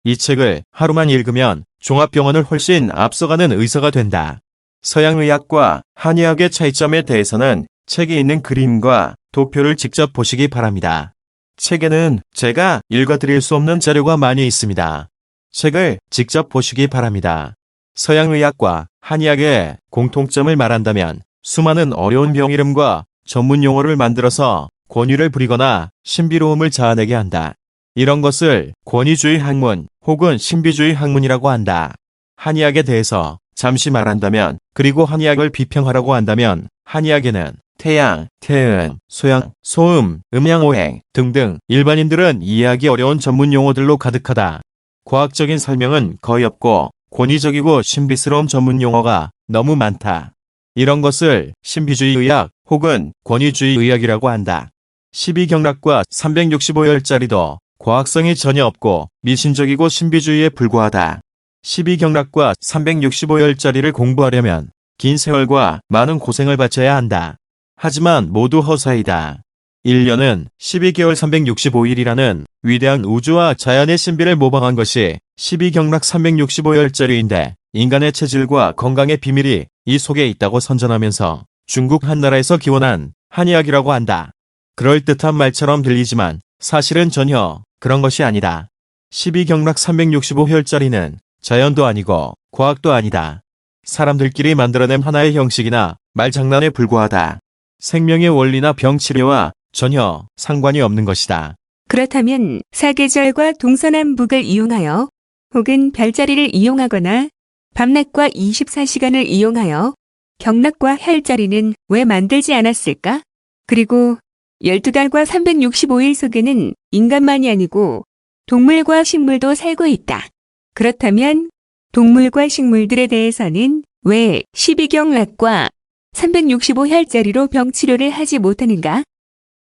이 책을 하루만 읽으면 종합병원을 훨씬 앞서가는 의사가 된다. 서양의학과 한의학의 차이점에 대해서는 책에 있는 그림과 도표를 직접 보시기 바랍니다. 책에는 제가 읽어드릴 수 없는 자료가 많이 있습니다. 책을 직접 보시기 바랍니다. 서양의학과 한의학의 공통점을 말한다면 수많은 어려운 병 이름과 전문 용어를 만들어서 권위를 부리거나 신비로움을 자아내게 한다. 이런 것을 권위주의 학문 혹은 신비주의 학문이라고 한다. 한의학에 대해서 잠시 말한다면, 그리고 한의학을 비평하라고 한다면 한의학에는 태양, 태은, 소양, 소음, 음양오행 등등 일반인들은 이해하기 어려운 전문 용어들로 가득하다. 과학적인 설명은 거의 없고 권위적이고 신비스러운 전문 용어가 너무 많다. 이런 것을 신비주의 의학 혹은 권위주의 의학이라고 한다. 12경락과 365열짜리도 과학성이 전혀 없고 미신적이고 신비주의에 불과하다. 12경락과 365열짜리를 공부하려면 긴 세월과 많은 고생을 바쳐야 한다. 하지만 모두 허사이다. 1년은 12개월 365일이라는 위대한 우주와 자연의 신비를 모방한 것이 12경락 365열짜리인데, 인간의 체질과 건강의 비밀이 이 속에 있다고 선전하면서 중국 한나라에서 기원한 한의학이라고 한다. 그럴듯한 말처럼 들리지만 사실은 전혀 그런 것이 아니다. 12경락 365혈짜리는 자연도 아니고 과학도 아니다. 사람들끼리 만들어낸 하나의 형식이나 말장난에 불과하다. 생명의 원리나 병치료와 전혀 상관이 없는 것이다. 그렇다면 사계절과 동서남북을 이용하여 혹은 별자리를 이용하거나 밤낮과 24시간을 이용하여 경락과 혈자리는 왜 만들지 않았을까? 그리고 12달과 365일 속에는 인간만이 아니고 동물과 식물도 살고 있다. 그렇다면 동물과 식물들에 대해서는 왜 12경락과 365혈자리로 병치료를 하지 못하는가?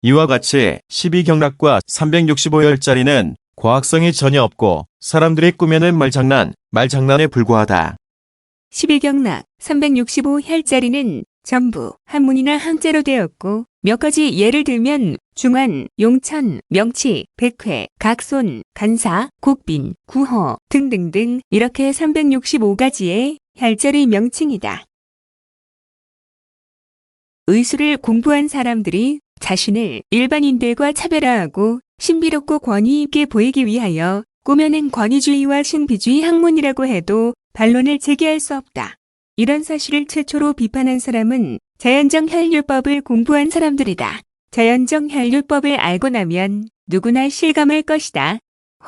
이와 같이 12경락과 365혈자리는 과학성이 전혀 없고 사람들이 꾸며낸 말장난에 불과하다. 12경락, 365혈자리는 전부 한문이나 한자로 되었고, 몇 가지 예를 들면 중환, 용천, 명치, 백회, 각손, 간사, 국빈, 구허 등등등 이렇게 365가지의 혈자리 명칭이다. 의술을 공부한 사람들이 자신을 일반인들과 차별화하고 신비롭고 권위 있게 보이기 위하여 꾸며낸 권위주의와 신비주의 학문이라고 해도 반론을 제기할 수 없다. 이런 사실을 최초로 비판한 사람은 자연정 혈류법을 공부한 사람들이다. 자연정 혈류법을 알고 나면 누구나 실감할 것이다.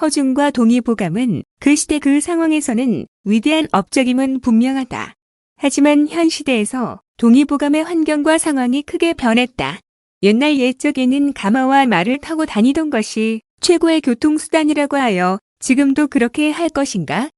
허준과 동의보감은 그 시대 그 상황에서는 위대한 업적임은 분명하다. 하지만 현 시대에서 동의보감의 환경과 상황이 크게 변했다. 옛날 옛적에는 가마와 말을 타고 다니던 것이 최고의 교통수단이라고 하여 지금도 그렇게 할 것인가?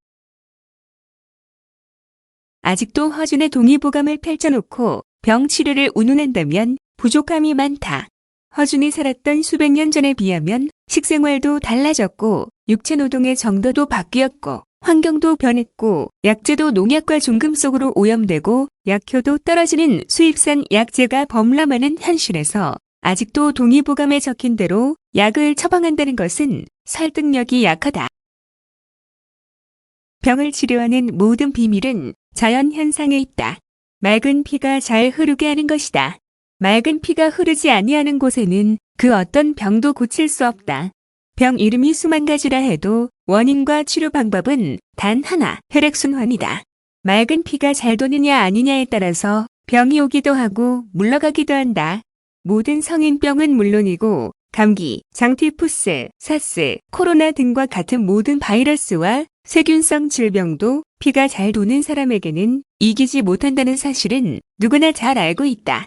아직도 허준의 동의보감을 펼쳐놓고 병치료를 운운한다면 부족함이 많다. 허준이 살았던 수백 년 전에 비하면 식생활도 달라졌고 육체노동의 정도도 바뀌었고 환경도 변했고 약재도 농약과 중금 속으로 오염되고 약효도 떨어지는 수입산 약재가 범람하는 현실에서 아직도 동의보감에 적힌 대로 약을 처방한다는 것은 설득력이 약하다. 병을 치료하는 모든 비밀은 자연현상에 있다. 맑은 피가 잘 흐르게 하는 것이다. 맑은 피가 흐르지 아니하는 곳에는 그 어떤 병도 고칠 수 없다. 병 이름이 수만 가지라 해도 원인과 치료 방법은 단 하나, 혈액순환이다. 맑은 피가 잘 도느냐 아니냐에 따라서 병이 오기도 하고 물러가기도 한다. 모든 성인병은 물론이고 감기, 장티푸스, 사스, 코로나 등과 같은 모든 바이러스와 세균성 질병도 피가 잘 도는 사람에게는 이기지 못한다는 사실은 누구나 잘 알고 있다.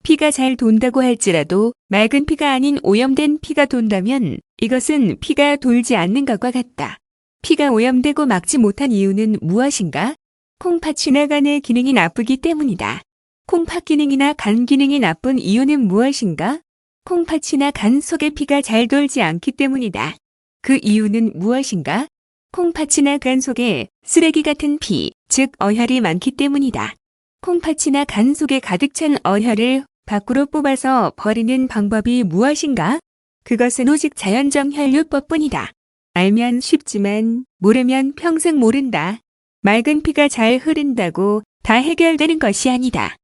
피가 잘 돈다고 할지라도 맑은 피가 아닌 오염된 피가 돈다면 이것은 피가 돌지 않는 것과 같다. 피가 오염되고 막지 못한 이유는 무엇인가? 콩팥이나 간의 기능이 나쁘기 때문이다. 콩팥 기능이나 간 기능이 나쁜 이유는 무엇인가? 콩팥이나 간 속에 피가 잘 돌지 않기 때문이다. 그 이유는 무엇인가? 콩팥이나 간 속에 쓰레기 같은 피, 즉 어혈이 많기 때문이다. 콩팥이나 간 속에 가득 찬 어혈을 밖으로 뽑아서 버리는 방법이 무엇인가? 그것은 오직 자연정 혈류법뿐이다. 알면 쉽지만 모르면 평생 모른다. 맑은 피가 잘 흐른다고 다 해결되는 것이 아니다.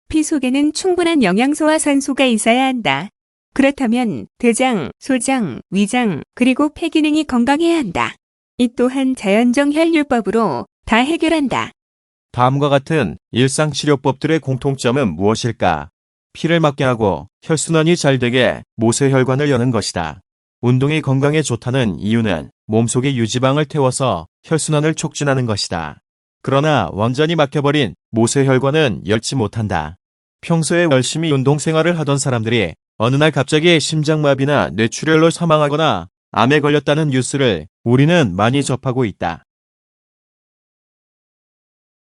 피 속에는 충분한 영양소와 산소가 있어야 한다. 그렇다면 대장, 소장, 위장, 그리고 폐 기능이 건강해야 한다. 이 또한 자연적 혈류법으로 다 해결한다. 다음과 같은 일상치료법들의 공통점은 무엇일까? 피를 맑게 하고 혈순환이 잘 되게 모세혈관을 여는 것이다. 운동이 건강에 좋다는 이유는 몸속에 유지방을 태워서 혈순환을 촉진하는 것이다. 그러나 완전히 막혀버린 모세혈관은 열지 못한다. 평소에 열심히 운동생활을 하던 사람들이 어느 날 갑자기 심장마비나 뇌출혈로 사망하거나 암에 걸렸다는 뉴스를 우리는 많이 접하고 있다.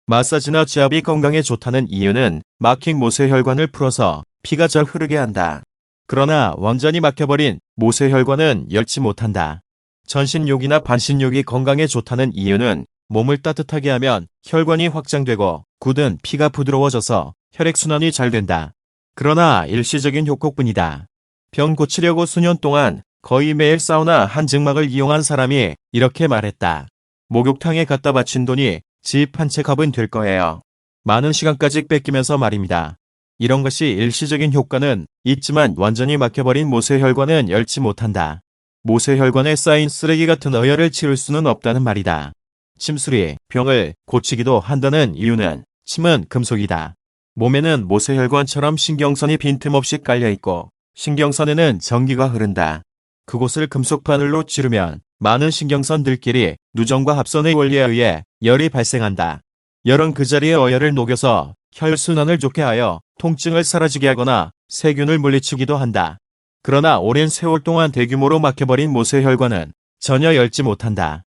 마사지나 지압이 건강에 좋다는 이유는 막힌 모세혈관을 풀어서 피가 잘 흐르게 한다. 그러나 완전히 막혀버린 모세혈관은 열지 못한다. 전신욕이나 반신욕이 건강에 좋다는 이유는 몸을 따뜻하게 하면 혈관이 확장되고 굳은 피가 부드러워져서 혈액순환이 잘 된다. 그러나 일시적인 효과뿐이다. 병 고치려고 수년 동안 거의 매일 사우나 한 증막을 이용한 사람이 이렇게 말했다. 목욕탕에 갖다 바친 돈이 집 한 채 값은 될 거예요. 많은 시간까지 뺏기면서 말입니다. 이런 것이 일시적인 효과는 있지만 완전히 막혀버린 모세혈관은 열지 못한다. 모세혈관에 쌓인 쓰레기 같은 어혈을 치울 수는 없다는 말이다. 침술이 병을 고치기도 한다는 이유는 침은 금속이다. 몸에는 모세혈관처럼 신경선이 빈틈없이 깔려있고 신경선에는 전기가 흐른다. 그곳을 금속 바늘로 찌르면 많은 신경선들끼리 누전과 합선의 원리에 의해 열이 발생한다. 열은 그 자리에 어혈을 녹여서 혈순환을 좋게 하여 통증을 사라지게 하거나 세균을 물리치기도 한다. 그러나 오랜 세월 동안 대규모로 막혀버린 모세혈관은 전혀 열지 못한다.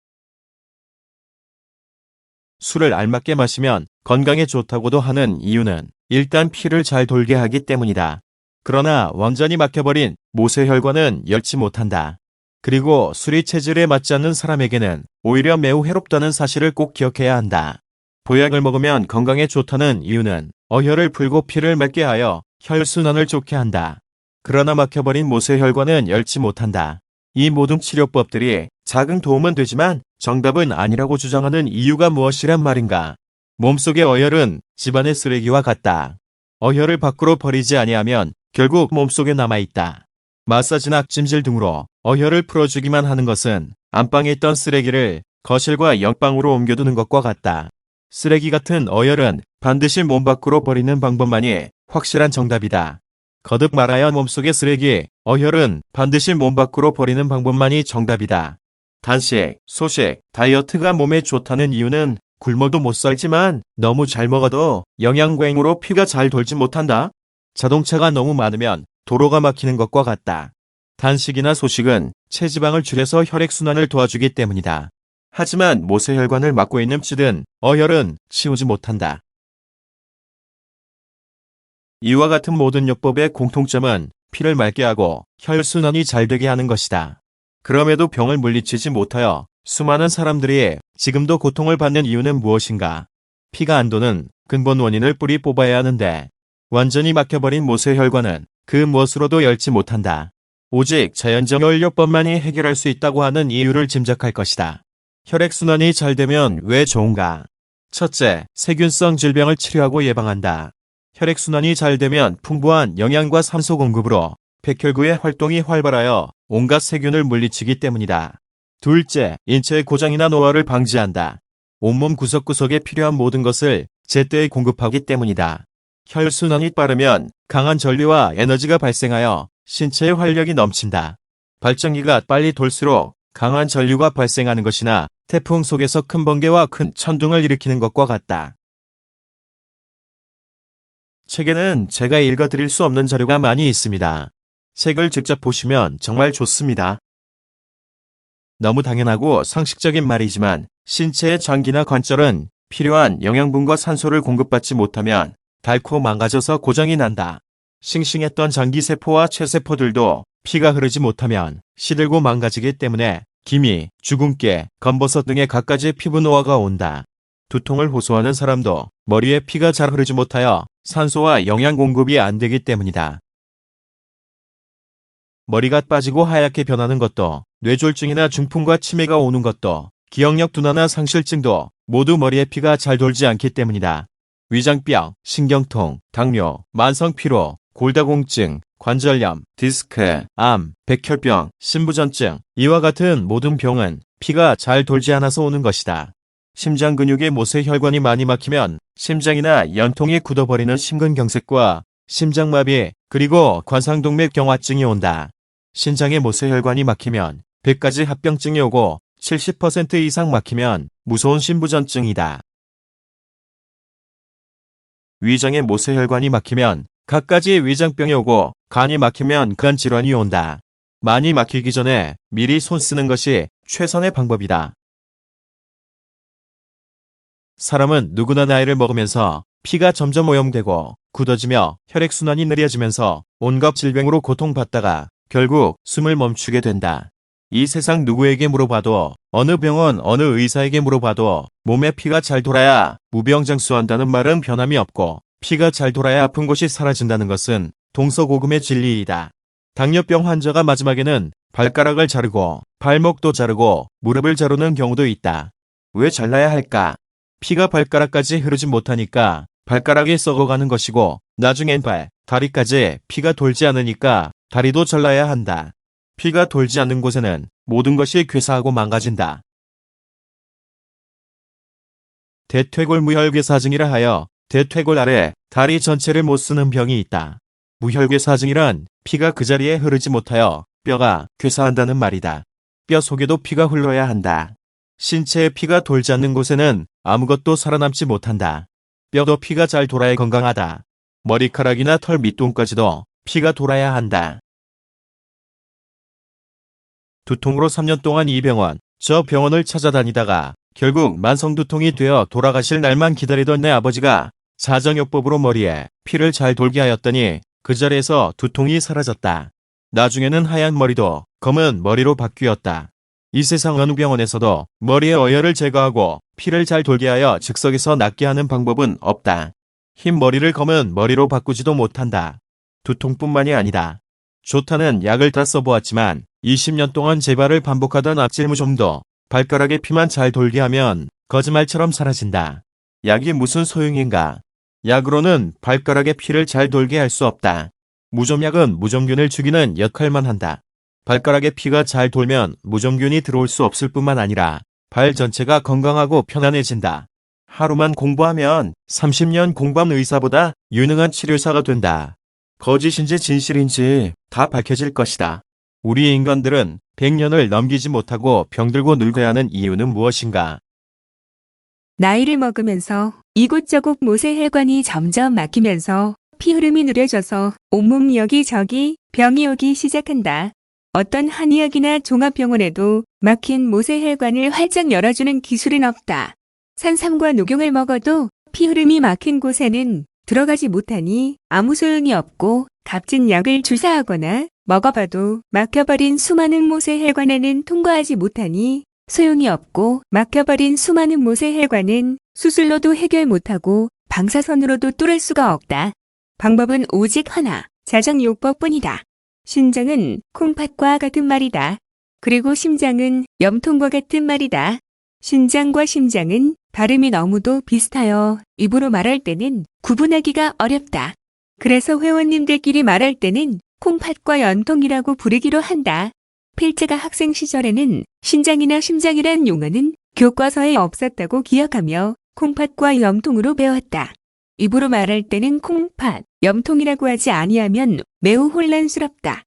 술을 알맞게 마시면 건강에 좋다고도 하는 이유는 일단 피를 잘 돌게 하기 때문이다. 그러나 완전히 막혀버린 모세혈관은 열지 못한다. 그리고 술이 체질에 맞지 않는 사람에게는 오히려 매우 해롭다는 사실을 꼭 기억해야 한다. 보약을 먹으면 건강에 좋다는 이유는 어혈을 풀고 피를 맑게 하여 혈순환을 좋게 한다. 그러나 막혀버린 모세혈관은 열지 못한다. 이 모든 치료법들이 작은 도움은 되지만 정답은 아니라고 주장하는 이유가 무엇이란 말인가? 몸속의 어혈은 집안의 쓰레기와 같다. 어혈을 밖으로 버리지 아니하면 결국 몸속에 남아있다. 마사지나 찜질 등으로 어혈을 풀어주기만 하는 것은 안방에 있던 쓰레기를 거실과 옆방으로 옮겨두는 것과 같다. 쓰레기 같은 어혈은 반드시 몸 밖으로 버리는 방법만이 확실한 정답이다. 거듭 말하여 몸속의 쓰레기, 어혈은 반드시 몸 밖으로 버리는 방법만이 정답이다. 단식, 소식, 다이어트가 몸에 좋다는 이유는 굶어도 못 살지만 너무 잘 먹어도 영양과잉으로 피가 잘 돌지 못한다. 자동차가 너무 많으면 도로가 막히는 것과 같다. 단식이나 소식은 체지방을 줄여서 혈액순환을 도와주기 때문이다. 하지만 모세혈관을 막고 있는 찌든 어혈은 치우지 못한다. 이와 같은 모든 요법의 공통점은 피를 맑게 하고 혈순환이 잘 되게 하는 것이다. 그럼에도 병을 물리치지 못하여 수많은 사람들이 지금도 고통을 받는 이유는 무엇인가? 피가 안 도는 근본 원인을 뿌리 뽑아야 하는데 완전히 막혀버린 모세혈관은 그 무엇으로도 열지 못한다. 오직 자연적 혈요법만이 해결할 수 있다고 하는 이유를 짐작할 것이다. 혈액순환이 잘 되면 왜 좋은가? 첫째, 세균성 질병을 치료하고 예방한다. 혈액순환이 잘 되면 풍부한 영양과 산소 공급으로 백혈구의 활동이 활발하여 온갖 세균을 물리치기 때문이다. 둘째, 인체의 고장이나 노화를 방지한다. 온몸 구석구석에 필요한 모든 것을 제때에 공급하기 때문이다. 혈순환이 빠르면 강한 전류와 에너지가 발생하여 신체의 활력이 넘친다. 발전기가 빨리 돌수록 강한 전류가 발생하는 것이나 태풍 속에서 큰 번개와 큰 천둥을 일으키는 것과 같다. 책에는 제가 읽어드릴 수 없는 자료가 많이 있습니다. 책을 직접 보시면 정말 좋습니다. 너무 당연하고 상식적인 말이지만 신체의 장기나 관절은 필요한 영양분과 산소를 공급받지 못하면 닳고 망가져서 고장이 난다. 싱싱했던 장기세포와 췌세포들도 피가 흐르지 못하면 시들고 망가지기 때문에 기미, 주근깨, 검버섯 등의 갖가지 피부 노화가 온다. 두통을 호소하는 사람도 머리에 피가 잘 흐르지 못하여 산소와 영양 공급이 안 되기 때문이다. 머리가 빠지고 하얗게 변하는 것도, 뇌졸중이나 중풍과 치매가 오는 것도, 기억력 둔화나 상실증도 모두 머리에 피가 잘 돌지 않기 때문이다. 위장병, 신경통, 당뇨, 만성피로, 골다공증, 관절염, 디스크, 암, 백혈병, 신부전증, 이와 같은 모든 병은 피가 잘 돌지 않아서 오는 것이다. 심장 근육의 모세혈관이 많이 막히면 심장이나 연통이 굳어버리는 심근경색과 심장마비, 그리고 관상동맥경화증이 온다. 신장의 모세혈관이 막히면 100가지 합병증이 오고 70% 이상 막히면 무서운 신부전증이다. 위장의 모세혈관이 막히면 갖가지 위장병이 오고 간이 막히면 간 질환이 온다. 많이 막히기 전에 미리 손 쓰는 것이 최선의 방법이다. 사람은 누구나 나이를 먹으면서 피가 점점 오염되고 굳어지며 혈액순환이 느려지면서 온갖 질병으로 고통받다가 결국 숨을 멈추게 된다. 이 세상 누구에게 물어봐도, 어느 병원 어느 의사에게 물어봐도 몸에 피가 잘 돌아야 무병장수한다는 말은 변함이 없고, 피가 잘 돌아야 아픈 곳이 사라진다는 것은 동서고금의 진리이다. 당뇨병 환자가 마지막에는 발가락을 자르고 발목도 자르고 무릎을 자르는 경우도 있다. 왜 잘라야 할까? 피가 발가락까지 흐르지 못하니까 발가락이 썩어가는 것이고, 나중엔 발, 다리까지 피가 돌지 않으니까 다리도 잘라야 한다. 피가 돌지 않는 곳에는 모든 것이 괴사하고 망가진다. 대퇴골무혈괴사증이라 하여 대퇴골 아래 다리 전체를 못 쓰는 병이 있다. 무혈괴사증이란 피가 그 자리에 흐르지 못하여 뼈가 괴사한다는 말이다. 뼈 속에도 피가 흘러야 한다. 신체에 피가 돌지 않는 곳에는 아무것도 살아남지 못한다. 뼈도 피가 잘 돌아야 건강하다. 머리카락이나 털 밑동까지도 피가 돌아야 한다. 두통으로 3년 동안 이 병원, 저 병원을 찾아다니다가 결국 만성두통이 되어 돌아가실 날만 기다리던 내 아버지가 사정요법으로 머리에 피를 잘 돌게 하였더니 그 자리에서 두통이 사라졌다. 나중에는 하얀 머리도 검은 머리로 바뀌었다. 이 세상 어느 병원에서도 머리의 어혈을 제거하고 피를 잘 돌게 하여 즉석에서 낫게 하는 방법은 없다. 흰 머리를 검은 머리로 바꾸지도 못한다. 두통뿐만이 아니다. 좋다는 약을 다 써보았지만 20년 동안 재발을 반복하던 악질무좀도 발가락에 피만 잘 돌게 하면 거짓말처럼 사라진다. 약이 무슨 소용인가? 약으로는 발가락에 피를 잘 돌게 할 수 없다. 무좀약은 무좀균을 죽이는 역할만 한다. 발가락에 피가 잘 돌면 무좀균이 들어올 수 없을 뿐만 아니라 발 전체가 건강하고 편안해진다. 하루만 공부하면 30년 공부한 의사보다 유능한 치료사가 된다. 거짓인지 진실인지 다 밝혀질 것이다. 우리 인간들은 100년을 넘기지 못하고 병들고 늙어야 하는 이유는 무엇인가? 나이를 먹으면서 이곳저곳 모세혈관이 점점 막히면서 피 흐름이 느려져서 온몸 여기저기 병이 오기 시작한다. 어떤 한의학이나 종합병원에도 막힌 모세혈관을 활짝 열어주는 기술은 없다. 산삼과 녹용을 먹어도 피 흐름이 막힌 곳에는 들어가지 못하니 아무 소용이 없고, 값진 약을 주사하거나 먹어봐도 막혀버린 수많은 모세혈관에는 통과하지 못하니 소용이 없고, 막혀버린 수많은 모세혈관은 수술로도 해결 못하고 방사선으로도 뚫을 수가 없다. 방법은 오직 하나, 자정요법뿐이다. 신장은 콩팥과 같은 말이다. 그리고 심장은 염통과 같은 말이다. 신장과 심장은 발음이 너무도 비슷하여 입으로 말할 때는 구분하기가 어렵다. 그래서 회원님들끼리 말할 때는 콩팥과 연통이라고 부르기로 한다. 필자가 학생 시절에는 신장이나 심장이란 용어는 교과서에 없었다고 기억하며 콩팥과 염통으로 배웠다. 입으로 말할 때는 콩팥, 염통이라고 하지 아니하면 매우 혼란스럽다.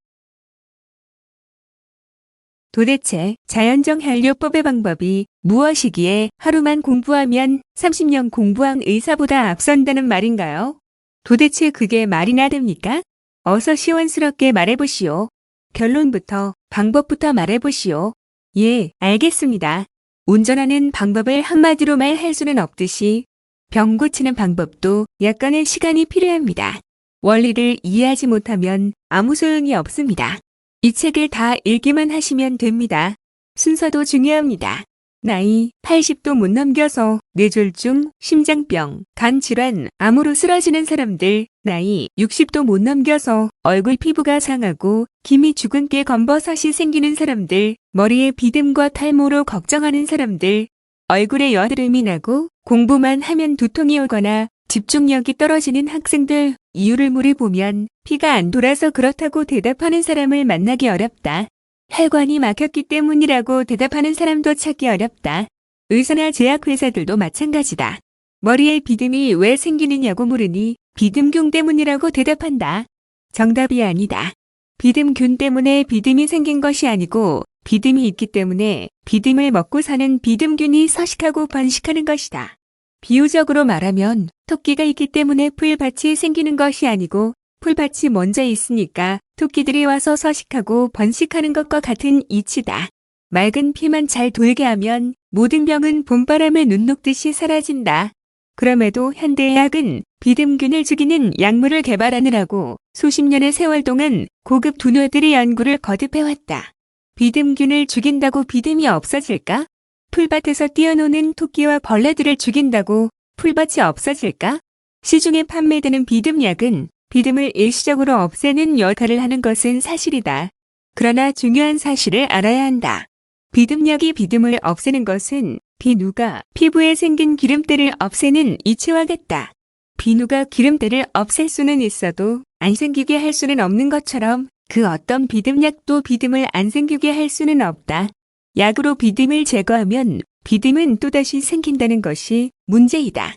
도대체 자연정 혈요법의 방법이 무엇이기에 하루만 공부하면 30년 공부한 의사보다 앞선다는 말인가요? 도대체 그게 말이나 됩니까? 어서 시원스럽게 말해보시오. 결론부터 방법부터 말해보시오. 예, 알겠습니다. 운전하는 방법을 한마디로 말할 수는 없듯이 병 고치는 방법도 약간의 시간이 필요합니다. 원리를 이해하지 못하면 아무 소용이 없습니다. 이 책을 다 읽기만 하시면 됩니다. 순서도 중요합니다. 나이 80도 못 넘겨서 뇌졸중, 심장병, 간질환, 암으로 쓰러지는 사람들, 나이 60도 못 넘겨서 얼굴 피부가 상하고 기미 주근깨 검버섯이 생기는 사람들, 머리에 비듬과 탈모로 걱정하는 사람들, 얼굴에 여드름이 나고 공부만 하면 두통이 오거나 집중력이 떨어지는 학생들, 이유를 물어보면 피가 안 돌아서 그렇다고 대답하는 사람을 만나기 어렵다. 혈관이 막혔기 때문이라고 대답하는 사람도 찾기 어렵다. 의사나 제약회사들도 마찬가지다. 머리에 비듬이 왜 생기느냐고 물으니 비듬균 때문이라고 대답한다. 정답이 아니다. 비듬균 때문에 비듬이 생긴 것이 아니고 비듬이 있기 때문에 비듬을 먹고 사는 비듬균이 서식하고 번식하는 것이다. 비유적으로 말하면 토끼가 있기 때문에 풀밭이 생기는 것이 아니고 풀밭이 먼저 있으니까 토끼들이 와서 서식하고 번식하는 것과 같은 이치다. 맑은 피만 잘 돌게 하면 모든 병은 봄바람에 눈 녹듯이 사라진다. 그럼에도 현대의학은 비듬균을 죽이는 약물을 개발하느라고 수십 년의 세월 동안 고급 두뇌들의 연구를 거듭해왔다. 비듬균을 죽인다고 비듬이 없어질까? 풀밭에서 뛰어노는 토끼와 벌레들을 죽인다고 풀밭이 없어질까? 시중에 판매되는 비듬약은 비듬을 일시적으로 없애는 역할을 하는 것은 사실이다. 그러나 중요한 사실을 알아야 한다. 비듬약이 비듬을 없애는 것은 비누가 피부에 생긴 기름때를 없애는 이치와 같다. 비누가 기름때를 없앨 수는 있어도 안 생기게 할 수는 없는 것처럼 그 어떤 비듬약도 비듬을 안 생기게 할 수는 없다. 약으로 비듬을 제거하면 비듬은 또다시 생긴다는 것이 문제이다.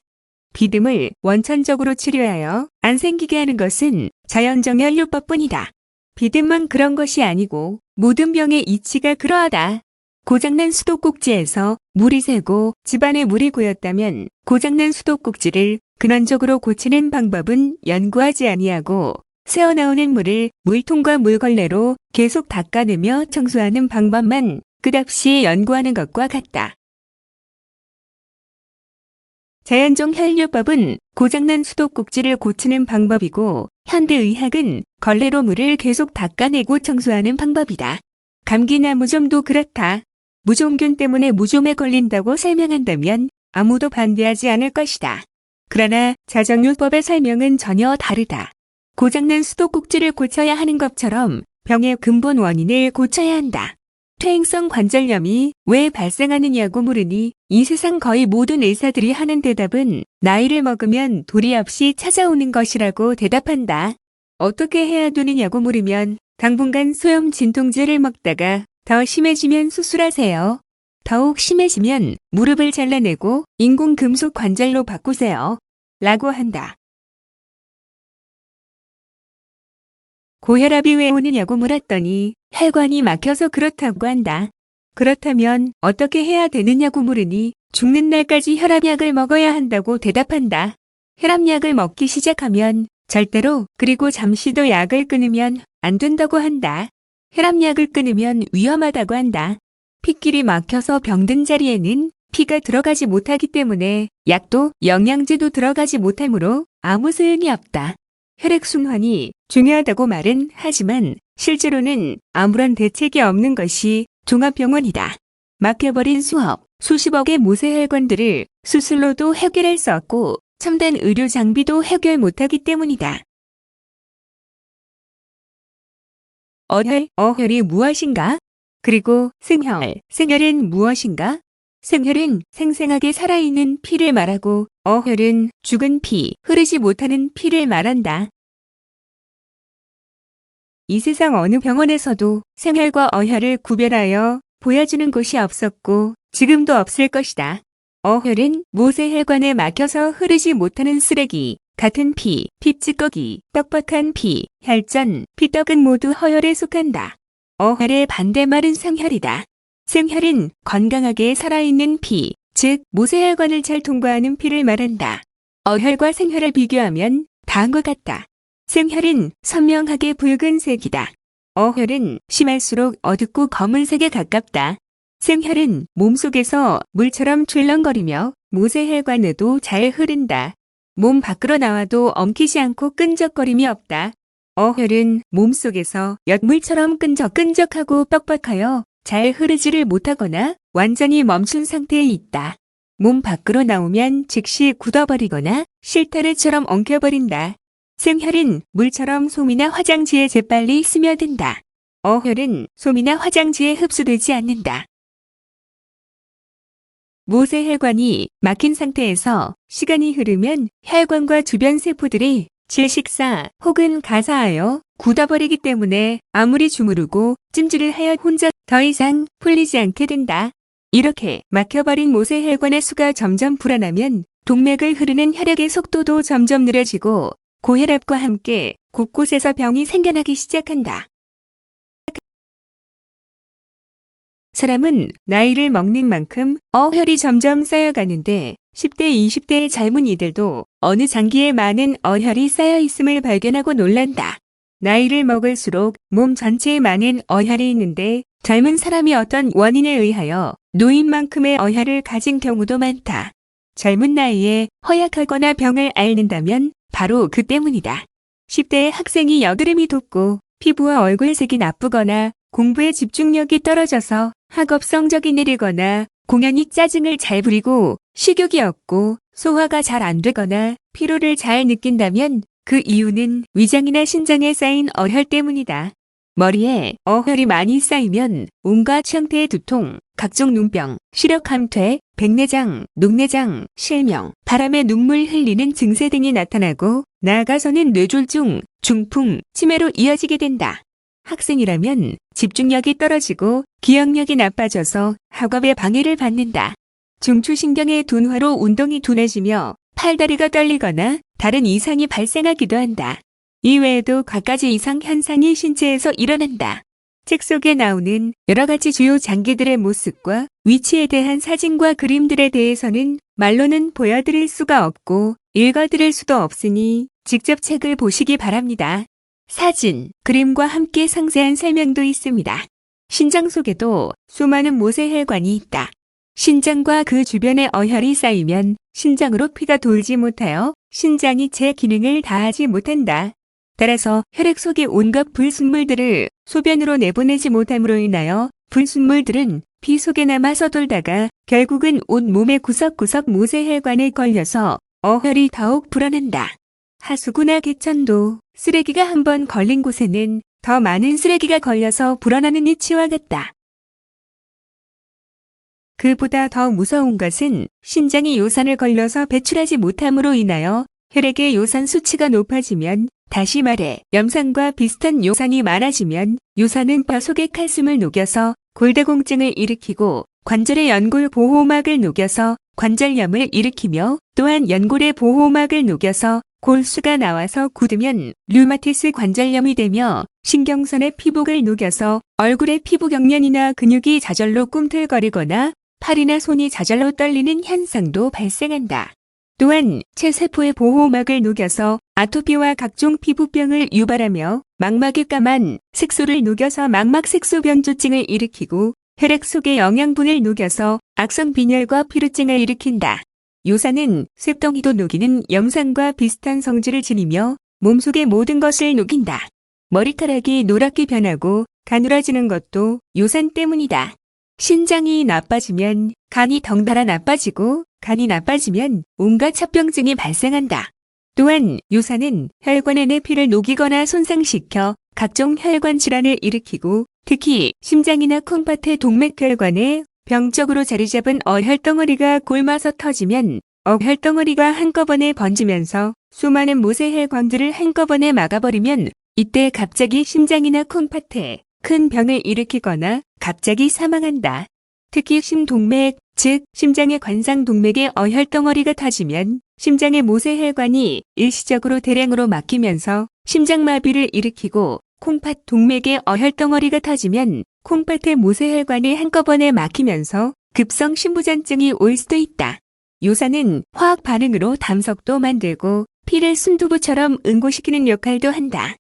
비듬을 원천적으로 치료하여 안 생기게 하는 것은 자연정혈요법뿐이다. 비듬만 그런 것이 아니고 모든 병의 이치가 그러하다. 고장난 수도꼭지에서 물이 새고 집안에 물이 고였다면 고장난 수도꼭지를 근원적으로 고치는 방법은 연구하지 아니하고 새어나오는 물을 물통과 물걸레로 계속 닦아내며 청소하는 방법만 끝없이 연구하는 것과 같다. 자연정혈요법은 고장난 수도꼭지를 고치는 방법이고 현대의학은 걸레로 물을 계속 닦아내고 청소하는 방법이다. 감기나 무좀도 그렇다. 무좀균 때문에 무좀에 걸린다고 설명한다면 아무도 반대하지 않을 것이다. 그러나 자정요법의 설명은 전혀 다르다. 고장난 수도꼭지를 고쳐야 하는 것처럼 병의 근본 원인을 고쳐야 한다. 퇴행성 관절염이 왜 발생하느냐고 물으니 이 세상 거의 모든 의사들이 하는 대답은 나이를 먹으면 도리 없이 찾아오는 것이라고 대답한다. 어떻게 해야 되느냐고 물으면 당분간 소염 진통제를 먹다가 더 심해지면 수술하세요. 더욱 심해지면 무릎을 잘라내고 인공금속 관절로 바꾸세요. 라고 한다. 고혈압이 왜 오느냐고 물었더니 혈관이 막혀서 그렇다고 한다. 그렇다면 어떻게 해야 되느냐고 물으니 죽는 날까지 혈압약을 먹어야 한다고 대답한다. 혈압약을 먹기 시작하면 절대로 그리고 잠시도 약을 끊으면 안 된다고 한다. 혈압약을 끊으면 위험하다고 한다. 피길이 막혀서 병든 자리에는 피가 들어가지 못하기 때문에 약도 영양제도 들어가지 못하므로 아무 소용이 없다. 혈액순환이 중요하다고 말은 하지만 실제로는 아무런 대책이 없는 것이 종합병원이다. 막혀버린 수십억의 모세혈관들을 수술로도 해결할 수 없고 첨단 의료 장비도 해결 못하기 때문이다. 어혈이 무엇인가? 그리고 생혈은 무엇인가? 생혈은 생생하게 살아있는 피를 말하고 어혈은 죽은 피, 흐르지 못하는 피를 말한다. 이 세상 어느 병원에서도 생혈과 어혈을 구별하여 보여주는 곳이 없었고 지금도 없을 것이다. 어혈은 모세혈관에 막혀서 흐르지 못하는 쓰레기, 같은 피, 핏찌꺼기, 뻑뻑한 피, 혈전, 피떡은 모두 허혈에 속한다. 어혈의 반대말은 생혈이다. 생혈은 건강하게 살아있는 피, 즉 모세혈관을 잘 통과하는 피를 말한다. 어혈과 생혈을 비교하면 다음과 같다. 생혈은 선명하게 붉은색이다. 어혈은 심할수록 어둡고 검은색에 가깝다. 생혈은 몸속에서 물처럼 출렁거리며 모세혈관에도 잘 흐른다. 몸 밖으로 나와도 엉키지 않고 끈적거림이 없다. 어혈은 몸속에서 엿물처럼 끈적끈적하고 뻑뻑하여 잘 흐르지를 못하거나 완전히 멈춘 상태에 있다. 몸 밖으로 나오면 즉시 굳어버리거나 실타래처럼 엉켜버린다. 생혈은 물처럼 솜이나 화장지에 재빨리 스며든다. 어혈은 솜이나 화장지에 흡수되지 않는다. 모세혈관이 막힌 상태에서 시간이 흐르면 혈관과 주변 세포들이 질식사 혹은 가사하여 굳어버리기 때문에 아무리 주무르고 찜질을 하여 혼자 더 이상 풀리지 않게 된다. 이렇게 막혀버린 모세혈관의 수가 점점 불어나면 동맥을 흐르는 혈액의 속도도 점점 느려지고 고혈압과 함께 곳곳에서 병이 생겨나기 시작한다. 사람은 나이를 먹는 만큼 어혈이 점점 쌓여가는데 10대, 20대의 젊은이들도 어느 장기에 많은 어혈이 쌓여 있음을 발견하고 놀란다. 나이를 먹을수록 몸 전체에 많은 어혈이 있는데 젊은 사람이 어떤 원인에 의하여 노인만큼의 어혈을 가진 경우도 많다. 젊은 나이에 허약하거나 병을 앓는다면 바로 그 때문이다. 10대의 학생이 여드름이 돋고 피부와 얼굴색이 나쁘거나 공부에 집중력이 떨어져서 학업 성적이 느리거나 공연히 짜증을 잘 부리고 식욕이 없고 소화가 잘 안 되거나 피로를 잘 느낀다면 그 이유는 위장이나 신장에 쌓인 어혈 때문이다. 머리에 어혈이 많이 쌓이면 온갖 형태의 두통, 각종 눈병, 시력함퇴, 백내장, 녹내장, 실명, 바람에 눈물 흘리는 증세 등이 나타나고 나아가서는 뇌졸중, 중풍, 치매로 이어지게 된다. 학생이라면 집중력이 떨어지고 기억력이 나빠져서 학업에 방해를 받는다. 중추신경의 둔화로 운동이 둔해지며 팔다리가 떨리거나 다른 이상이 발생하기도 한다. 이외에도 갖가지 이상 현상이 신체에서 일어난다. 책 속에 나오는 여러 가지 주요 장기들의 모습과 위치에 대한 사진과 그림들에 대해서는 말로는 보여드릴 수가 없고 읽어드릴 수도 없으니 직접 책을 보시기 바랍니다. 사진, 그림과 함께 상세한 설명도 있습니다. 신장 속에도 수많은 모세혈관이 있다. 신장과 그 주변에 어혈이 쌓이면 신장으로 피가 돌지 못하여 신장이 제 기능을 다하지 못한다. 따라서 혈액 속의 온갖 불순물들을 소변으로 내보내지 못함으로 인하여 불순물들은 피 속에 남아서 돌다가 결국은 온 몸의 구석구석 모세혈관에 걸려서 어혈이 더욱 불어난다. 하수구나 개천도 쓰레기가 한번 걸린 곳에는 더 많은 쓰레기가 걸려서 불어나는 이치와 같다. 그보다 더 무서운 것은 신장이 요산을 걸려서 배출하지 못함으로 인하여 혈액의 요산 수치가 높아지면, 다시 말해 염산과 비슷한 요산이 많아지면 요산은 뼈 속의 칼슘을 녹여서 골다공증을 일으키고 관절의 연골 보호막을 녹여서 관절염을 일으키며 또한 연골의 보호막을 녹여서 골수가 나와서 굳으면 류마티스 관절염이 되며 신경선의 피복을 녹여서 얼굴의 피부 경련이나 근육이 저절로 꿈틀거리거나 팔이나 손이 저절로 떨리는 현상도 발생한다. 또한 체세포의 보호막을 녹여서 아토피와 각종 피부병을 유발하며 망막에 까만 색소를 녹여서 망막색소변조증을 일으키고 혈액 속의 영양분을 녹여서 악성 빈혈과 피로증을 일으킨다. 요산은 쇳덩이도 녹이는 염산과 비슷한 성질을 지니며 몸속의 모든 것을 녹인다. 머리카락이 노랗게 변하고 가늘어지는 것도 요산 때문이다. 신장이 나빠지면 간이 덩달아 나빠지고 간이 나빠지면 온갖 첩병증이 발생한다. 또한 요산은 혈관의 내피를 녹이거나 손상시켜 각종 혈관 질환을 일으키고 특히 심장이나 콩팥의 동맥혈관에 병적으로 자리잡은 어혈덩어리가 골마서 터지면 어혈덩어리가 한꺼번에 번지면서 수많은 모세혈관들을 한꺼번에 막아버리면 이때 갑자기 심장이나 콩팥에 큰 병을 일으키거나 갑자기 사망한다. 특히 심동맥, 즉 심장의 관상동맥에 어혈덩어리가 터지면 심장의 모세혈관이 일시적으로 대량으로 막히면서 심장마비를 일으키고 콩팥 동맥에 어혈덩어리가 터지면 콩팥의 모세혈관이 한꺼번에 막히면서 급성 심부전증이 올 수도 있다. 요산은 화학 반응으로 담석도 만들고 피를 순두부처럼 응고시키는 역할도 한다.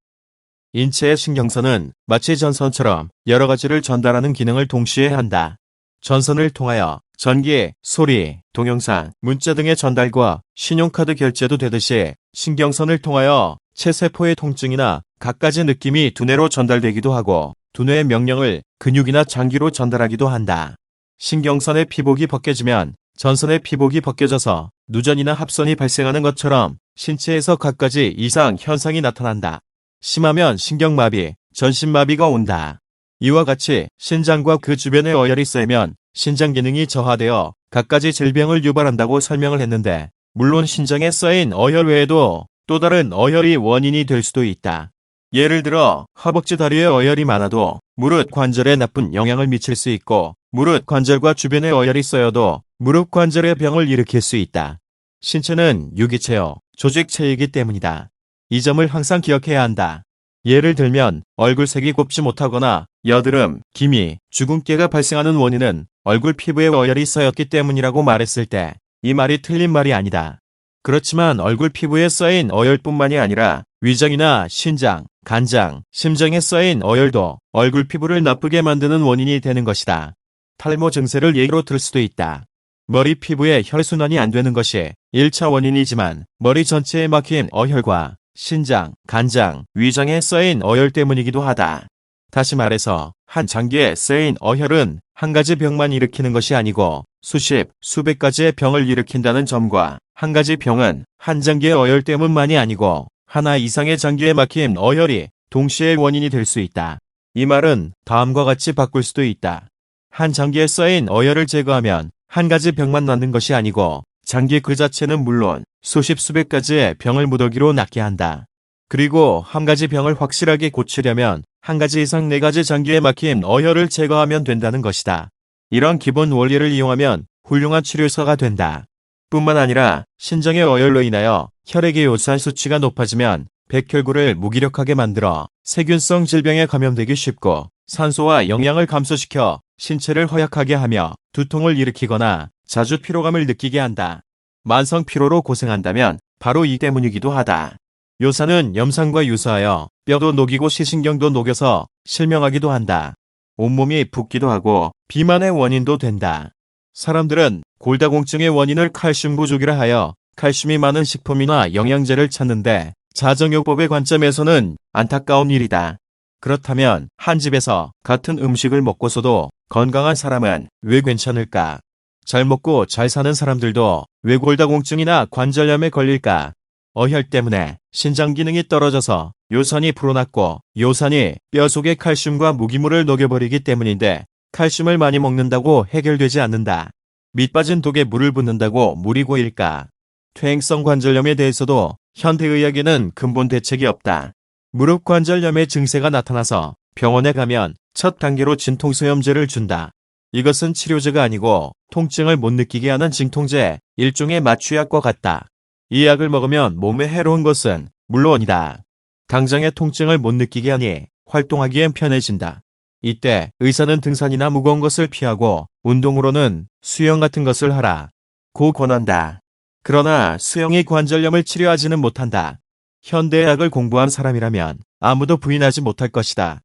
인체의 신경선은 마치 전선처럼 여러 가지를 전달하는 기능을 동시에 한다. 전선을 통하여 전기, 소리, 동영상, 문자 등의 전달과 신용카드 결제도 되듯이 신경선을 통하여 체세포의 통증이나 갖가지 느낌이 두뇌로 전달되기도 하고 두뇌의 명령을 근육이나 장기로 전달하기도 한다. 신경선의 피복이 벗겨지면 전선의 피복이 벗겨져서 누전이나 합선이 발생하는 것처럼 신체에서 갖가지 이상 현상이 나타난다. 심하면 신경마비, 전신마비가 온다. 이와 같이 신장과 그 주변에 어혈이 쌓이면 신장 기능이 저하되어 갖가지 질병을 유발한다고 설명을 했는데, 물론 신장에 쌓인 어혈 외에도 또 다른 어혈이 원인이 될 수도 있다. 예를 들어 허벅지 다리에 어혈이 많아도 무릎 관절에 나쁜 영향을 미칠 수 있고, 무릎 관절과 주변에 어혈이 쌓여도 무릎 관절에 병을 일으킬 수 있다. 신체는 유기체요, 조직체이기 때문이다. 이 점을 항상 기억해야 한다. 예를 들면 얼굴색이 곱지 못하거나 여드름, 기미, 주근깨가 발생하는 원인은 얼굴 피부에 어혈이 쌓였기 때문이라고 말했을 때 이 말이 틀린 말이 아니다. 그렇지만 얼굴 피부에 쌓인 어혈뿐만이 아니라 위장이나 신장, 간장, 심장에 쌓인 어혈도 얼굴 피부를 나쁘게 만드는 원인이 되는 것이다. 탈모 증세를 예로 들 수도 있다. 머리 피부에 혈순환이 안 되는 것이 1차 원인이지만 머리 전체에 막힌 어혈과 신장, 간장, 위장에 쌓인 어혈 때문이기도 하다. 다시 말해서 한 장기에 쌓인 어혈은 한 가지 병만 일으키는 것이 아니고 수십, 수백 가지의 병을 일으킨다는 점과, 한 가지 병은 한 장기의 어혈 때문만이 아니고 하나 이상의 장기에 막힌 어혈이 동시에 원인이 될 수 있다. 이 말은 다음과 같이 바꿀 수도 있다. 한 장기에 쌓인 어혈을 제거하면 한 가지 병만 낫는 것이 아니고 장기 그 자체는 물론 수십 수백 가지의 병을 무더기로 낫게 한다. 그리고 한 가지 병을 확실하게 고치려면 한 가지 이상 네 가지 장기에 막힌 어혈을 제거하면 된다는 것이다. 이런 기본 원리를 이용하면 훌륭한 치료사가 된다. 뿐만 아니라 신장의 어혈로 인하여 혈액의 요산 수치가 높아지면 백혈구를 무기력하게 만들어 세균성 질병에 감염되기 쉽고, 산소와 영양을 감소시켜 신체를 허약하게 하며 두통을 일으키거나 자주 피로감을 느끼게 한다. 만성 피로로 고생한다면 바로 이 때문이기도 하다. 요산은 염산과 유사하여 뼈도 녹이고 시신경도 녹여서 실명하기도 한다. 온몸이 붓기도 하고 비만의 원인도 된다. 사람들은 골다공증의 원인을 칼슘 부족이라 하여 칼슘이 많은 식품이나 영양제를 찾는데, 자정요법의 관점에서는 안타까운 일이다. 그렇다면 한 집에서 같은 음식을 먹고서도 건강한 사람은 왜 괜찮을까? 잘 먹고 잘 사는 사람들도 왜 골다공증이나 관절염에 걸릴까? 어혈 때문에 신장 기능이 떨어져서 요산이 불어났고, 요산이 뼈 속의 칼슘과 무기물을 녹여버리기 때문인데, 칼슘을 많이 먹는다고 해결되지 않는다. 밑 빠진 독에 물을 붓는다고 물이 고일까? 퇴행성 관절염에 대해서도 현대의학에는 근본 대책이 없다. 무릎 관절염의 증세가 나타나서 병원에 가면 첫 단계로 진통소염제를 준다. 이것은 치료제가 아니고 통증을 못 느끼게 하는 진통제, 일종의 마취약과 같다. 이 약을 먹으면 몸에 해로운 것은 물론이다. 당장의 통증을 못 느끼게 하니 활동하기엔 편해진다. 이때 의사는 등산이나 무거운 것을 피하고 운동으로는 수영 같은 것을 하라 고 권한다. 그러나 수영이 관절염을 치료하지는 못한다. 현대의학을 공부한 사람이라면 아무도 부인하지 못할 것이다.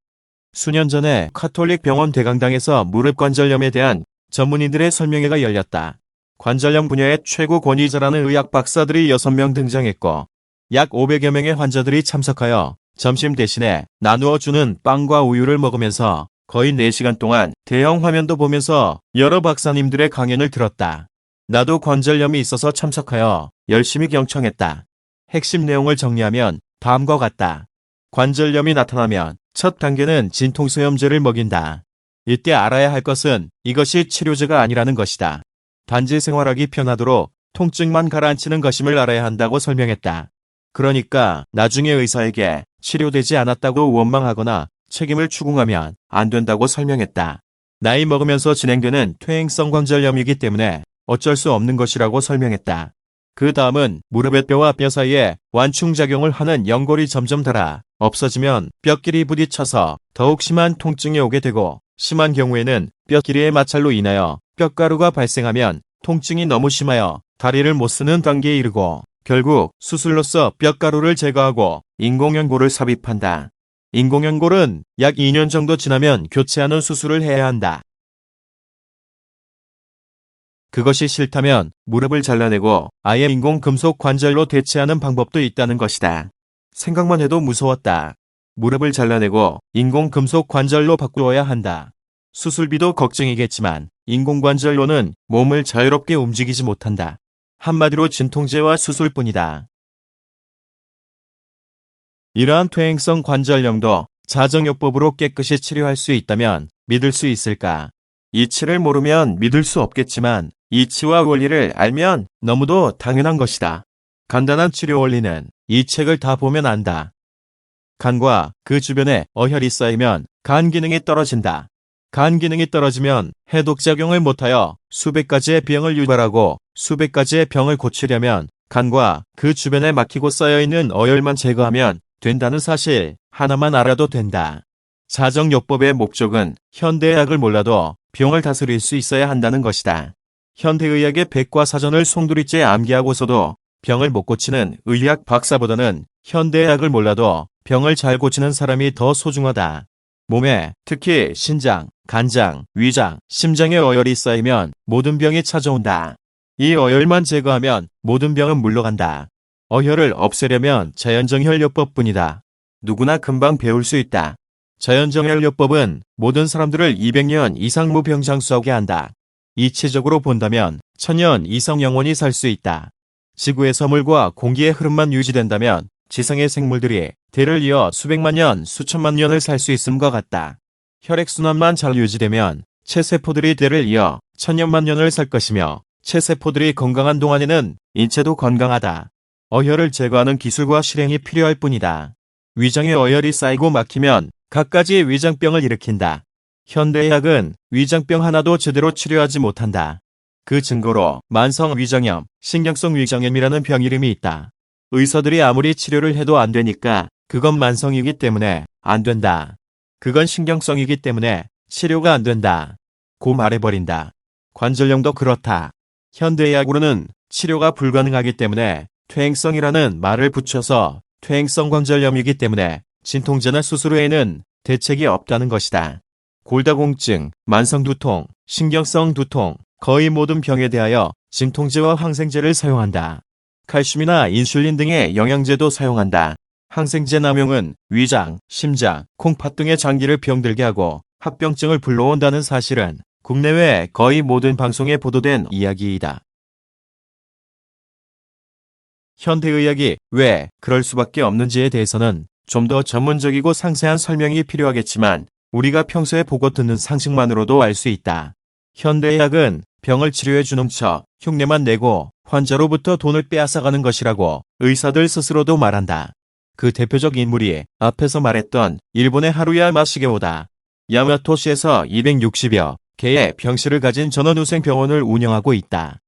수년 전에 카톨릭 병원 대강당에서 무릎 관절염에 대한 전문의들의 설명회가 열렸다. 관절염 분야의 최고 권위자라는 의학 박사들이 6명 등장했고, 약 500여 명의 환자들이 참석하여 점심 대신에 나누어 주는 빵과 우유를 먹으면서 거의 4시간 동안 대형 화면도 보면서 여러 박사님들의 강연을 들었다. 나도 관절염이 있어서 참석하여 열심히 경청했다. 핵심 내용을 정리하면 다음과 같다. 관절염이 나타나면 첫 단계는 진통소염제를 먹인다. 이때 알아야 할 것은 이것이 치료제가 아니라는 것이다. 단지 생활하기 편하도록 통증만 가라앉히는 것임을 알아야 한다고 설명했다. 그러니까 나중에 의사에게 치료되지 않았다고 원망하거나 책임을 추궁하면 안 된다고 설명했다. 나이 먹으면서 진행되는 퇴행성 관절염이기 때문에 어쩔 수 없는 것이라고 설명했다. 그 다음은 무릎의 뼈와 뼈 사이에 완충작용을 하는 연골이 점점 닳아 없어지면 뼈끼리 부딪혀서 더욱 심한 통증이 오게 되고, 심한 경우에는 뼈끼리의 마찰로 인하여 뼈가루가 발생하면 통증이 너무 심하여 다리를 못 쓰는 단계에 이르고, 결국 수술로서 뼈가루를 제거하고 인공연골을 삽입한다. 인공연골은 약 2년 정도 지나면 교체하는 수술을 해야 한다. 그것이 싫다면 무릎을 잘라내고 아예 인공금속 관절로 대체하는 방법도 있다는 것이다. 생각만 해도 무서웠다. 무릎을 잘라내고 인공금속 관절로 바꾸어야 한다. 수술비도 걱정이겠지만 인공관절로는 몸을 자유롭게 움직이지 못한다. 한마디로 진통제와 수술뿐이다. 이러한 퇴행성 관절염도 자정요법으로 깨끗이 치료할 수 있다면 믿을 수 있을까? 이치를 모르면 믿을 수 없겠지만 이치와 원리를 알면 너무도 당연한 것이다. 간단한 치료 원리는 이 책을 다 보면 안다. 간과 그 주변에 어혈이 쌓이면 간 기능이 떨어진다. 간 기능이 떨어지면 해독작용을 못하여 수백 가지의 병을 유발하고 수백 가지의 병을 고치려면 간과 그 주변에 막히고 쌓여있는 어혈만 제거하면 된다는 사실 하나만 알아도 된다. 자정요법의 목적은 현대의학을 몰라도 병을 다스릴 수 있어야 한다는 것이다. 현대의학의 백과사전을 송두리째 암기하고서도 병을 못 고치는 의학 박사보다는 현대의학을 몰라도 병을 잘 고치는 사람이 더 소중하다. 몸에 특히 신장, 간장, 위장, 심장에 어혈이 쌓이면 모든 병이 찾아온다. 이 어혈만 제거하면 모든 병은 물러간다. 어혈을 없애려면 자연정혈요법뿐이다. 누구나 금방 배울 수 있다. 자연정혈요법은 모든 사람들을 200년 이상 무병장수하게 한다. 이치적으로 본다면 1000년 이상 영원히 살 수 있다. 지구에서 물과 공기의 흐름만 유지된다면 지상의 생물들이 대를 이어 수백만 년, 수천만 년을 살 수 있음과 같다. 혈액순환만 잘 유지되면 체세포들이 대를 이어 천년만 년을 살 것이며 체세포들이 건강한 동안에는 인체도 건강하다. 어혈을 제거하는 기술과 실행이 필요할 뿐이다. 위장에 어혈이 쌓이고 막히면 갖가지 위장병을 일으킨다. 현대의학은 위장병 하나도 제대로 치료하지 못한다. 그 증거로 만성 위장염, 신경성 위장염이라는 병 이름이 있다. 의사들이 아무리 치료를 해도 안 되니까 그건 만성이기 때문에 안 된다. 그건 신경성이기 때문에 치료가 안 된다. 고 말해버린다. 관절염도 그렇다. 현대의학으로는 치료가 불가능하기 때문에 퇴행성이라는 말을 붙여서 퇴행성 관절염이기 때문에 진통제나 수술 외에는 대책이 없다는 것이다. 골다공증, 만성두통, 신경성 두통, 거의 모든 병에 대하여 진통제와 항생제를 사용한다. 칼슘이나 인슐린 등의 영양제도 사용한다. 항생제 남용은 위장, 심장, 콩팥 등의 장기를 병들게 하고 합병증을 불러온다는 사실은 국내외 거의 모든 방송에 보도된 이야기이다. 현대의학이 왜 그럴 수밖에 없는지에 대해서는 좀 더 전문적이고 상세한 설명이 필요하겠지만 우리가 평소에 보고 듣는 상식만으로도 알 수 있다. 현대의학은 병을 치료해주는 척 흉내만 내고 환자로부터 돈을 빼앗아가는 것이라고 의사들 스스로도 말한다. 그 대표적 인물이 앞에서 말했던 일본의 하루야 마시게오다. 야마토시에서 260여 개의 병실을 가진 전원후생병원을 운영하고 있다.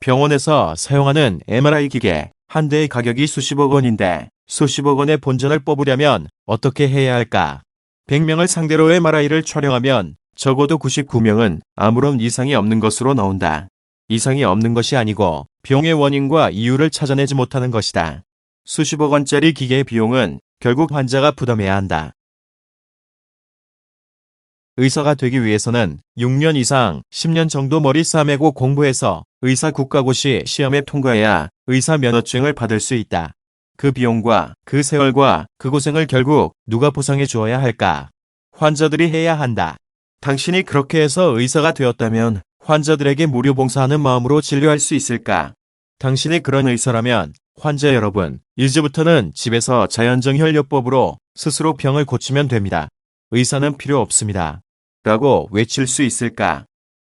병원에서 사용하는 MRI 기계 한 대의 가격이 수십억 원인데 수십억 원의 본전을 뽑으려면 어떻게 해야 할까? 100명을 상대로 MRI를 촬영하면 적어도 99명은 아무런 이상이 없는 것으로 나온다. 이상이 없는 것이 아니고 병의 원인과 이유를 찾아내지 못하는 것이다. 수십억 원짜리 기계의 비용은 결국 환자가 부담해야 한다. 의사가 되기 위해서는 6년 이상 10년 정도 머리 싸매고 공부해서 의사 국가고시 시험에 통과해야 의사 면허증을 받을 수 있다. 그 비용과 그 세월과 그 고생을 결국 누가 보상해 주어야 할까? 환자들이 해야 한다. 당신이 그렇게 해서 의사가 되었다면 환자들에게 무료 봉사하는 마음으로 진료할 수 있을까? 당신이 그런 의사라면 환자 여러분, 이제부터는 집에서 자연정혈요법으로 스스로 병을 고치면 됩니다. 의사는 필요 없습니다. 라고 외칠 수 있을까?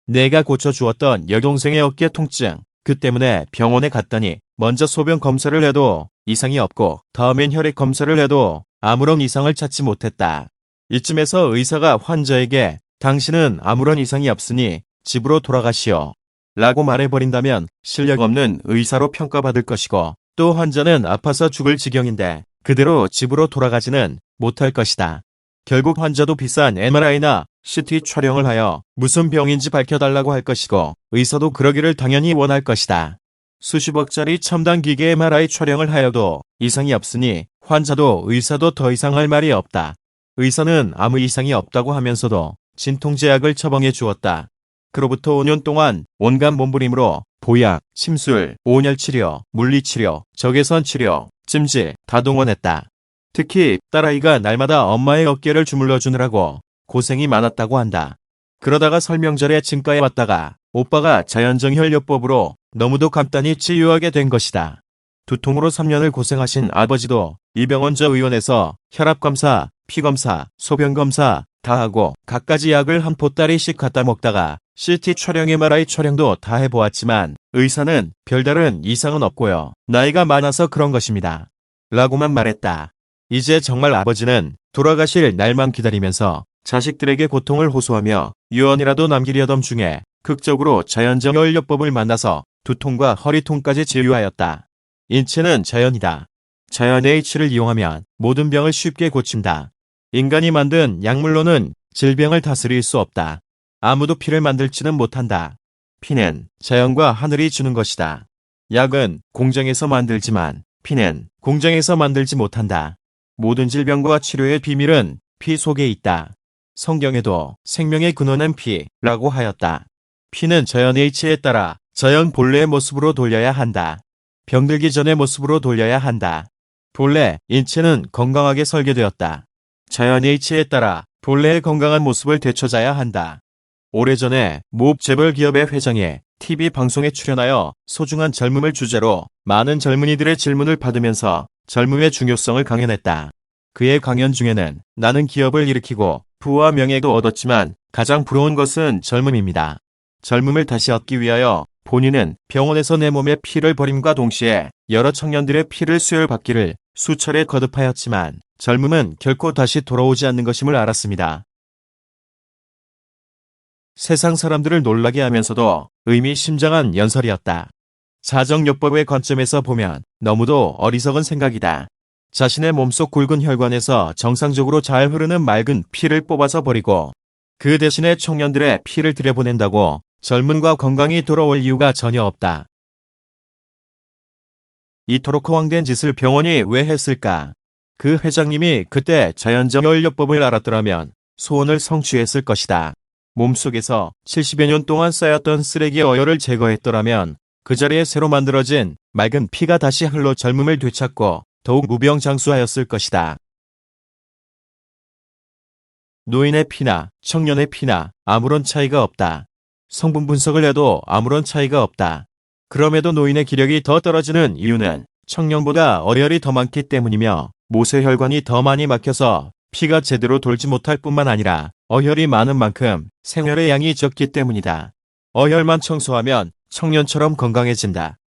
내가 고쳐주었던 여동생의 어깨 통증, 그 때문에 병원에 갔더니 먼저 소변 검사를 해도 이상이 없고 다음엔 혈액 검사를 해도 아무런 이상을 찾지 못했다. 이쯤에서 의사가 환자에게 당신은 아무런 이상이 없으니 집으로 돌아가시오. 라고 말해버린다면 실력 없는 의사로 평가받을 것이고 또 환자는 아파서 죽을 지경인데 그대로 집으로 돌아가지는 못할 것이다. 결국 환자도 비싼 MRI나 CT 촬영을 하여 무슨 병인지 밝혀달라고 할 것이고 의사도 그러기를 당연히 원할 것이다. 수십억짜리 첨단 기계 MRI 촬영을 하여도 이상이 없으니 환자도 의사도 더 이상 할 말이 없다. 의사는 아무 이상이 없다고 하면서도 진통제약을 처방해 주었다. 그로부터 5년 동안 온갖 몸부림으로 보약, 침술, 온열치료, 물리치료, 적외선 치료, 찜질 다 동원했다. 특히 딸아이가 날마다 엄마의 어깨를 주물러 주느라고 고생이 많았다고 한다. 그러다가 설명절에 증가해 왔다가 오빠가 자연정혈요법으로 너무도 간단히 치유하게 된 것이다. 두통으로 3년을 고생하신 아버지도 이병헌 저 의원에서 혈압검사, 피검사, 소변검사 다 하고 갖가지 약을 한 보따리씩 갖다 먹다가 CT 촬영, MRI 촬영도 다 해보았지만 의사는 별다른 이상은 없고요. 나이가 많아서 그런 것입니다. 라고만 말했다. 이제 정말 아버지는 돌아가실 날만 기다리면서 자식들에게 고통을 호소하며 유언이라도 남기려던 중에 극적으로 자연정혈요법을 만나서 두통과 허리통까지 치유하였다. 인체는 자연이다. 자연의 이치를 이용하면 모든 병을 쉽게 고친다. 인간이 만든 약물로는 질병을 다스릴 수 없다. 아무도 피를 만들지는 못한다. 피는 자연과 하늘이 주는 것이다. 약은 공장에서 만들지만 피는 공장에서 만들지 못한다. 모든 질병과 치료의 비밀은 피 속에 있다. 성경에도 생명의 근원은 피라고 하였다. 피는 자연의 이치에 따라 자연 본래의 모습으로 돌려야 한다. 병들기 전의 모습으로 돌려야 한다. 본래 인체는 건강하게 설계되었다. 자연의 이치에 따라 본래의 건강한 모습을 되찾아야 한다. 오래전에 모 재벌 기업의 회장이 TV 방송에 출연하여 소중한 젊음을 주제로 많은 젊은이들의 질문을 받으면서 젊음의 중요성을 강연했다. 그의 강연 중에는 나는 기업을 일으키고 부와 명예도 얻었지만 가장 부러운 것은 젊음입니다. 젊음을 다시 얻기 위하여 본인은 병원에서 내 몸의 피를 버림과 동시에 여러 청년들의 피를 수혈받기를 수차례 거듭하였지만 젊음은 결코 다시 돌아오지 않는 것임을 알았습니다. 세상 사람들을 놀라게 하면서도 의미심장한 연설이었다. 자정요법의 관점에서 보면 너무도 어리석은 생각이다. 자신의 몸속 굵은 혈관에서 정상적으로 잘 흐르는 맑은 피를 뽑아서 버리고 그 대신에 청년들의 피를 들여보낸다고 젊음과 건강이 돌아올 이유가 전혀 없다. 이토록 허황된 짓을 병원이 왜 했을까? 그 회장님이 그때 자연정혈요법을 알았더라면 소원을 성취했을 것이다. 몸속에서 70여 년 동안 쌓였던 쓰레기 어혈을 제거했더라면 그 자리에 새로 만들어진 맑은 피가 다시 흘러 젊음을 되찾고 더욱 무병장수하였을 것이다. 노인의 피나 청년의 피나 아무런 차이가 없다. 성분 분석을 해도 아무런 차이가 없다. 그럼에도 노인의 기력이 더 떨어지는 이유는 청년보다 어혈이 더 많기 때문이며 모세혈관이 더 많이 막혀서 피가 제대로 돌지 못할 뿐만 아니라 어혈이 많은 만큼 생혈의 양이 적기 때문이다. 어혈만 청소하면 청년처럼 건강해진다.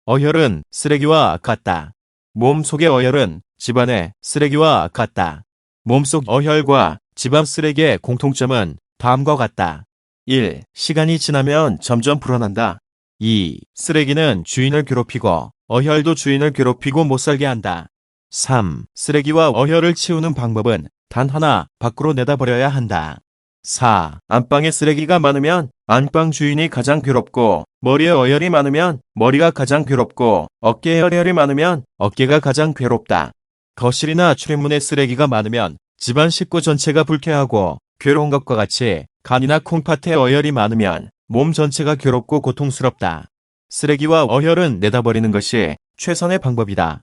어혈은 쓰레기와 같다. 몸속의 어혈은 집안의 쓰레기와 같다. 몸속 어혈과 집안 쓰레기의 공통점은 다음과 같다. 1. 시간이 지나면 점점 불어난다. 2. 쓰레기는 주인을 괴롭히고 어혈도 주인을 괴롭히고 못살게 한다. 3. 쓰레기와 어혈을 치우는 방법은 단 하나, 밖으로 내다버려야 한다. 4. 안방에 쓰레기가 많으면 안방 주인이 가장 괴롭고 머리에 어혈이 많으면 머리가 가장 괴롭고 어깨에 어혈이 많으면 어깨가 가장 괴롭다. 거실이나 출입문에 쓰레기가 많으면 집안 식구 전체가 불쾌하고 괴로운 것과 같이 간이나 콩팥에 어혈이 많으면 몸 전체가 괴롭고 고통스럽다. 쓰레기와 어혈은 내다버리는 것이 최선의 방법이다.